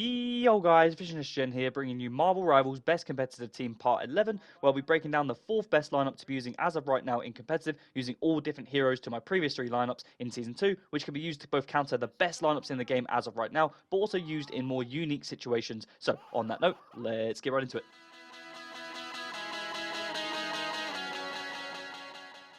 Yo guys, Visionist Gen here, bringing you Marvel Rivals Best Competitive Team Part 11, where I'll be breaking down the 4th best lineup to be using as of right now in competitive, using all different heroes to my previous 3 lineups in Season 2, which can be used to both counter the best lineups in the game as of right now, but also used in more unique situations. So, on that note, let's get right into it.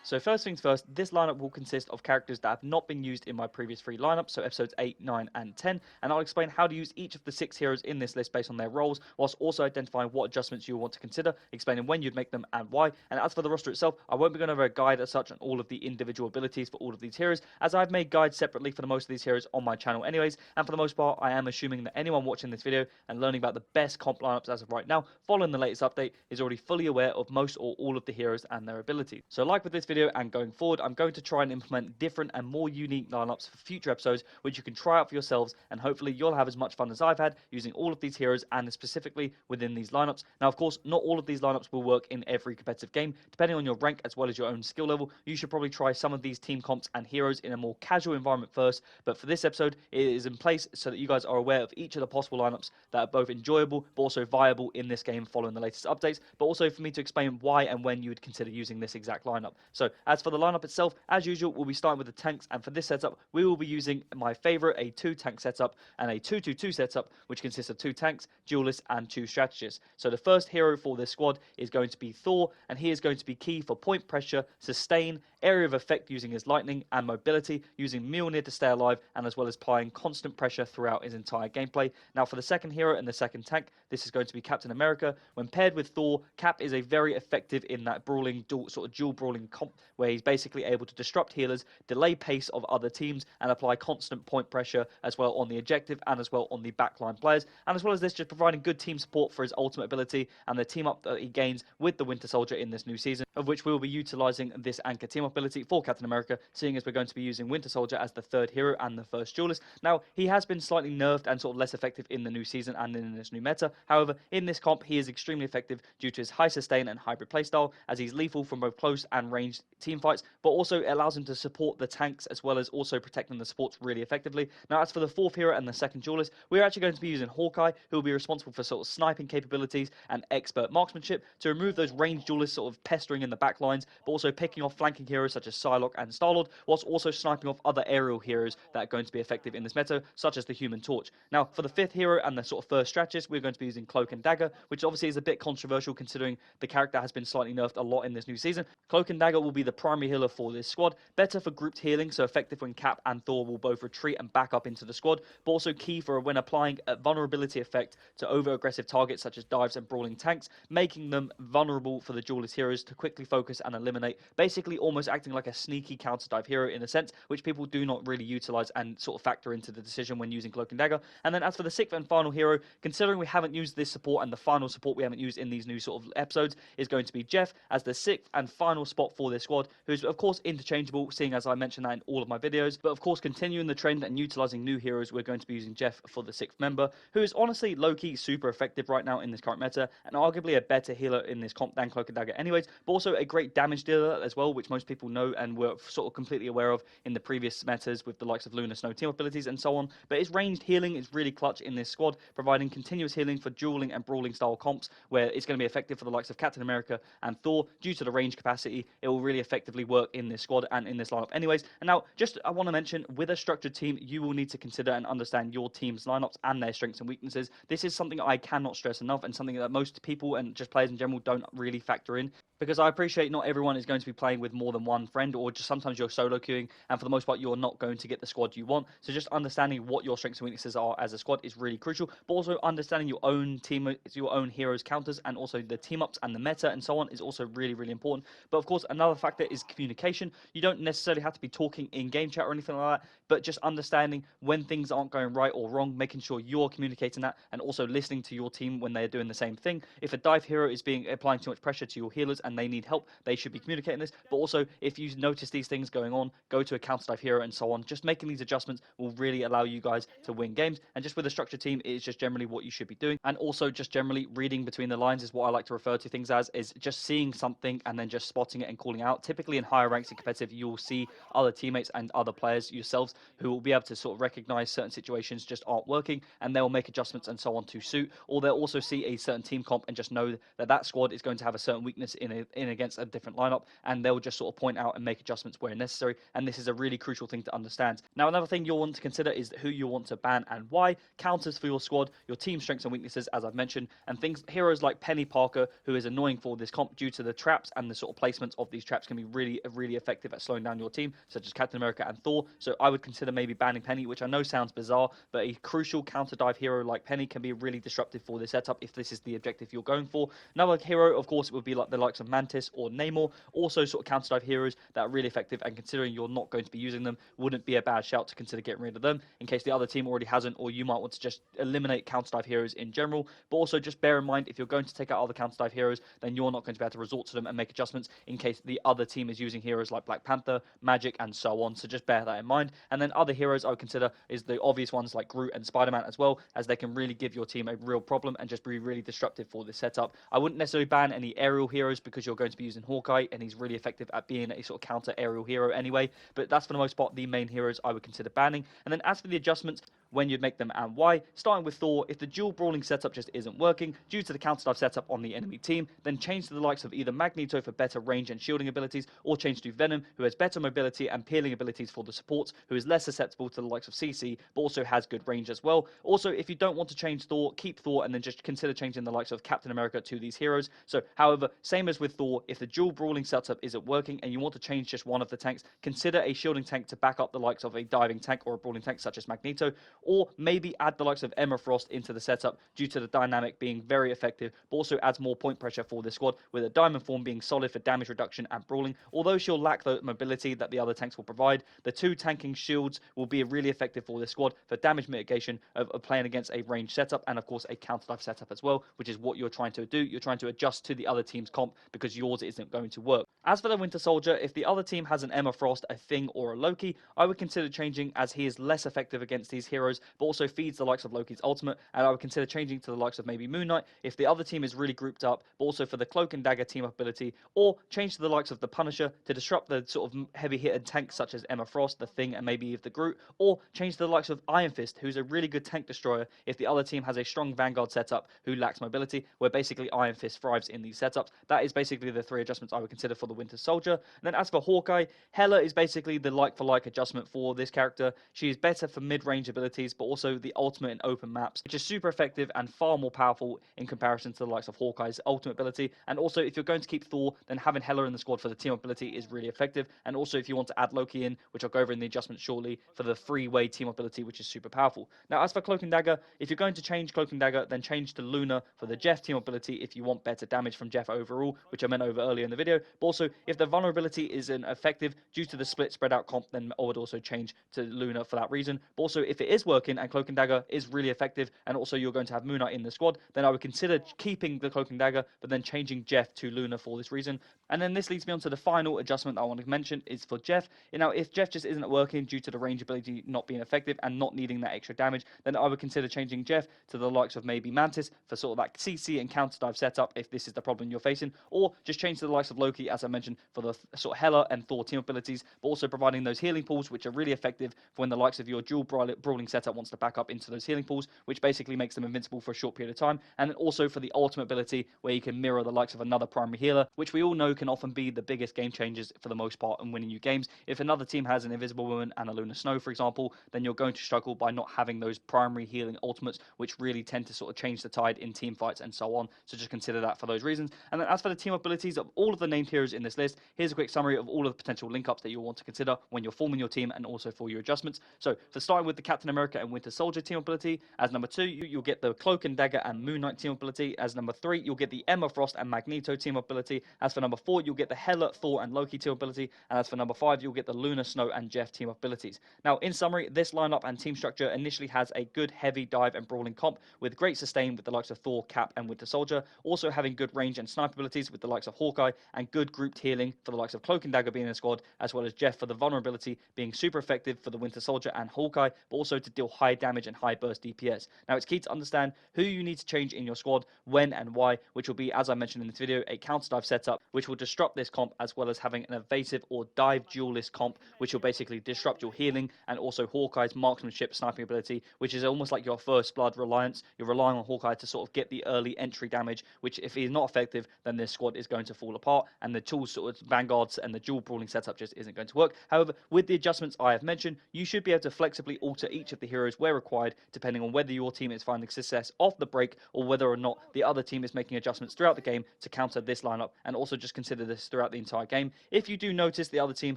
So first things first, this lineup will consist of characters that have not been used in my previous 3 lineups, so episodes 8, 9, and 10, and I'll explain how to use each of the 6 heroes in this list based on their roles, whilst also identifying what adjustments you'll want to consider, explaining when you'd make them and why. And as for the roster itself, I won't be going over a guide as such on all of the individual abilities for all of these heroes, as I've made guides separately for the most of these heroes on my channel anyways, and for the most part, I am assuming that anyone watching this video and learning about the best comp lineups as of right now, following the latest update, is already fully aware of most or all of the heroes and their abilities. So like with this video and going forward, I'm going to try and implement different and more unique lineups for future episodes, which you can try out for yourselves, and hopefully you'll have as much fun as I've had using all of these heroes and specifically within these lineups. Now, of course, not all of these lineups will work in every competitive game. Depending on your rank as well as your own skill level, you should probably try some of these team comps and heroes in a more casual environment first, but for this episode, it is in place so that you guys are aware of each of the possible lineups that are both enjoyable but also viable in this game following the latest updates, but also for me to explain why and when you would consider using this exact lineup. So, as for the lineup itself, as usual, we'll be starting with the tanks, and for this setup, we will be using my favorite, a 2-tank setup, and a 2-2-2 setup, which consists of 2 tanks, duelists, and 2 strategists. So the first hero for this squad is going to be Thor, and he is going to be key for point pressure, sustain, area of effect using his lightning, and mobility using Mjolnir to stay alive, and as well as applying constant pressure throughout his entire gameplay. Now for the second hero and the second tank, this is going to be Captain America. When paired with Thor, Cap is a very effective in that brawling, dual brawling comp, where he's basically able to disrupt healers, delay pace of other teams, and apply constant point pressure as well on the objective and as well on the backline players. And as well as this, just providing good team support for his ultimate ability and the team up that he gains with the Winter Soldier in this new season, of which we will be utilizing this anchor team up ability for Captain America, seeing as we're going to be using Winter Soldier as the third hero and the first duelist. Now, he has been slightly nerfed and sort of less effective in the new season and in this new meta. However, in this comp, he is extremely effective due to his high sustain and hybrid playstyle, as he's lethal from both close and ranged team fights, but also it allows him to support the tanks as well as also protecting the supports really effectively. Now, as for the fourth hero and the second duelist, we're actually going to be using Hawkeye, who will be responsible for sort of sniping capabilities and expert marksmanship to remove those ranged duelists sort of pestering in the back lines, but also picking off flanking heroes such as Psylocke and Star-Lord, whilst also sniping off other aerial heroes that are going to be effective in this meta, such as the Human Torch. Now, for the fifth hero and the sort of first strategist, we're going to be using Cloak and Dagger, which obviously is a bit controversial considering the character has been slightly nerfed a lot in this new season. Cloak and Dagger will be the primary healer for this squad, better for grouped healing, so effective when Cap and Thor will both retreat and back up into the squad, but also key for when applying a vulnerability effect to over-aggressive targets such as dives and brawling tanks, making them vulnerable for the duelist heroes to quickly focus and eliminate, basically almost acting like a sneaky counter-dive hero in a sense, which people do not really utilize and sort of factor into the decision when using Cloak and Dagger. And then as for the sixth and final hero, considering we haven't used this support and the final support we haven't used in these new sort of episodes is going to be Jeff as the sixth and final spot for this squad, who's of course interchangeable, seeing as I mentioned that in all of my videos, but of course continuing the trend and utilizing new heroes, we're going to be using Jeff for the sixth member, who is honestly low-key super effective right now in this current meta, and arguably a better healer in this comp than Cloak and Dagger anyways, but also a great damage dealer as well, which most people know and were sort of completely aware of in the previous metas with the likes of Luna Snow team abilities and so on. But his ranged healing is really clutch in this squad, providing continuous healing for dueling and brawling style comps, where it's going to be effective for the likes of Captain America and Thor. Due to the range capacity, it will really effectively work in this squad and in this lineup anyways. And now, just I want to mention, with a structured team, you will need to consider and understand your team's lineups and their strengths and weaknesses. This is something I cannot stress enough, and something that most people and just players in general don't really factor in, because I appreciate not everyone is going to be playing with more than one friend, or just sometimes you're solo queuing, and for the most part you're not going to get the squad you want. So just understanding what your strengths and weaknesses are as a squad is really crucial, but also understanding your own team, your own heroes counters, and also the team ups and the meta and so on is also really, really important. But of course, another factor is communication. You don't necessarily have to be talking in game chat or anything like that, but just understanding when things aren't going right or wrong, making sure you're communicating that, and also listening to your team when they're doing the same thing. If a dive hero is applying too much pressure to your healers and they need help, they should be communicating this. But also, if you notice these things going on, go to a counter dive hero and so on. Just making these adjustments will really allow you guys to win games. And just with a structured team, it's just generally what you should be doing. And also just generally reading between the lines is what I like to refer to things as, is just seeing something and then just spotting it and calling out. Typically in higher ranks in competitive, you'll see other teammates and other players yourselves who will be able to sort of recognize certain situations just aren't working, and they'll make adjustments and so on to suit. Or they'll also see a certain team comp and just know that that squad is going to have a certain weakness in against a different lineup, and they'll just sort of point out and make adjustments where necessary. And this is a really crucial thing to understand. Now, another thing you'll want to consider is who you want to ban and why. Counters for your squad, your team strengths and weaknesses, as I've mentioned, and heroes like Penny Parker, who is annoying for this comp due to the traps, and the sort of placements of these traps can be really effective at slowing down your team, such as Captain America and Thor. So I would consider maybe banning Penny, which I know sounds bizarre, but a crucial counter dive hero like Penny can be really disruptive for this setup if this is the objective you're going for. Another hero, of course, would be like the likes of Mantis or Namor, also sort of counter dive heroes that are really effective, and considering you're not going to be using them, wouldn't be a bad shout to consider getting rid of them in case the other team already hasn't, or you might want to just eliminate counter dive heroes in general. But also just bear in mind, if you're going to take out other counter dive heroes, then you're not going to be able to resort to them and make adjustments in case the other team is using heroes like Black Panther, Magic, and so on. So just bear that in mind. And then other heroes I would consider is the obvious ones like Groot and Spider-Man as well, as they can really give your team a real problem and just be really disruptive for this setup. I wouldn't necessarily ban any aerial heroes because you're going to be using Hawkeye, and he's really effective at being a sort of counter aerial hero anyway. But that's for the most part the main heroes I would consider banning. And then as for the adjustments, when you'd make them and why, starting with Thor, if the dual brawling setup just isn't working due to the counter dive setup on the enemy team, then change to the likes of either Magneto for better range and shielding abilities, or change to Venom, who has better mobility and peeling abilities for the supports, who is less susceptible to the likes of CC, but also has good range as well. Also, if you don't want to change Thor, keep Thor and then just consider changing the likes of Captain America to these heroes. So, however, same as with Thor, if the dual brawling setup isn't working and you want to change just one of the tanks, consider a shielding tank to back up the likes of a diving tank or a brawling tank such as Magneto, or maybe add the likes of Emma Frost into the setup due to the dynamic being very effective, but also adds more point pressure for this squad, with a diamond form being solid for damage reduction and brawling. Although she'll lack the mobility that the other tanks will provide, the two tanking shields will be really effective for this squad for damage mitigation of playing against a range setup, and of course a counter dive setup as well, which is what you're trying to do. You're trying to adjust to the other team's comp because yours isn't going to work. As for the Winter Soldier, if the other team has an Emma Frost, a Thing, or a Loki, I would consider changing, as he is less effective against these heroes, but also feeds the likes of Loki's ultimate, and I would consider changing to the likes of maybe Moon Knight if the other team is really grouped up, but also for the Cloak and Dagger team ability, or change to the likes of the Punisher to disrupt the sort of heavy-hitted tanks such as Emma Frost, the Thing, and maybe even the Groot, or change to the likes of Iron Fist, who's a really good tank destroyer if the other team has a strong Vanguard setup who lacks mobility, where basically Iron Fist thrives in these setups. That is basically the three adjustments I would consider for the Winter Soldier. And then as for Hawkeye, Hela is basically the like-for-like adjustment for this character. She is better for mid-range abilities, but also the ultimate in open maps, which is super effective and far more powerful in comparison to the likes of Hawkeye's ultimate ability. And also, if you're going to keep Thor, then having Hela in the squad for the team ability is really effective. And also, if you want to add Loki in, which I'll go over in the adjustments shortly, for the three-way team ability, which is super powerful. Now, as for Cloak and Dagger, if you're going to change Cloak and Dagger, then change to Luna for the Jeff team ability if you want better damage from Jeff overall, which I meant over earlier in the video. But also, if the vulnerability isn't effective due to the split spread out comp, then I would also change to Luna for that reason. But also, if it is working and Cloak and Dagger is really effective, and also you're going to have Moon Knight in the squad, then I would consider keeping the Cloak and Dagger, but then changing Jeff to Luna for this reason. And then this leads me on to the final adjustment that I want to mention is for Jeff. Now, if Jeff just isn't working due to the range ability not being effective and not needing that extra damage, then I would consider changing Jeff to the likes of maybe Mantis for sort of that CC and counter dive setup if this is the problem you're facing, or just change to the likes of Loki, as I mentioned, for the sort of Hela and Thor team abilities, but also providing those healing pools, which are really effective for when the likes of your dual brawling setup wants to back up into those healing pools, which basically makes them invincible for a short period of time. And then also for the ultimate ability, where you can mirror the likes of another primary healer, which we all know can often be the biggest game changers for the most part in winning you games. If another team has an Invisible Woman and a Luna Snow, for example, then you're going to struggle by not having those primary healing ultimates, which really tend to sort of change the tide in team fights and so on. So just consider that for those reasons. And then as for the team abilities of all of the named heroes in this list, here's a quick summary of all of the potential link ups that you'll want to consider when you're forming your team and also for your adjustments. So for starting with the Captain America America and Winter Soldier team ability. As number 2, you'll get the Cloak and Dagger and Moon Knight team ability. As number 3, you'll get the Emma Frost and Magneto team ability. As for number 4, you'll get the Hela, Thor, and Loki team ability. And as for number 5, you'll get the Luna, Snow, and Jeff team abilities. Now, in summary, this lineup and team structure initially has a good heavy dive and brawling comp with great sustain with the likes of Thor, Cap, and Winter Soldier, also having good range and sniper abilities with the likes of Hawkeye, and good grouped healing for the likes of Cloak and Dagger being in the squad, as well as Jeff for the vulnerability being super effective for the Winter Soldier and Hawkeye, but also to deal high damage and high burst DPS. Now, it's key to understand who you need to change in your squad, when and why, which will be, as I mentioned in this video, a counter dive setup, which will disrupt this comp, as well as having an evasive or dive duelist comp, which will basically disrupt your healing, and also Hawkeye's marksmanship sniping ability, which is almost like your first blood reliance. You're relying on Hawkeye to sort of get the early entry damage, which if he's not effective, then this squad is going to fall apart, and the tools sort of vanguards and the dual brawling setup just isn't going to work. However, with the adjustments I have mentioned, you should be able to flexibly alter each of the heroes where required, depending on whether your team is finding success off the break or whether or not the other team is making adjustments throughout the game to counter this lineup, and also just consider this throughout the entire game. If you do notice the other team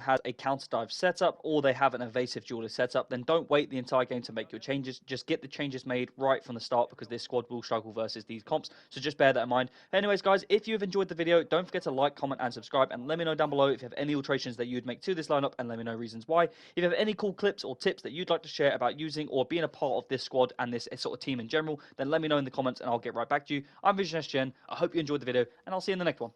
has a counter dive setup or they have an evasive duelist setup, then don't wait the entire game to make your changes. Just get the changes made right from the start, because this squad will struggle versus these comps, so just bear that in mind. Anyways, guys, if you've enjoyed the video, don't forget to like, comment, and subscribe, and let me know down below if you have any alterations that you'd make to this lineup, and let me know reasons why. If you have any cool clips or tips that you'd like to share about using or being a part of this squad and this sort of team in general, then let me know in the comments and I'll get right back to you. I'm Vision SGN. I hope you enjoyed the video, and I'll see you in the next one.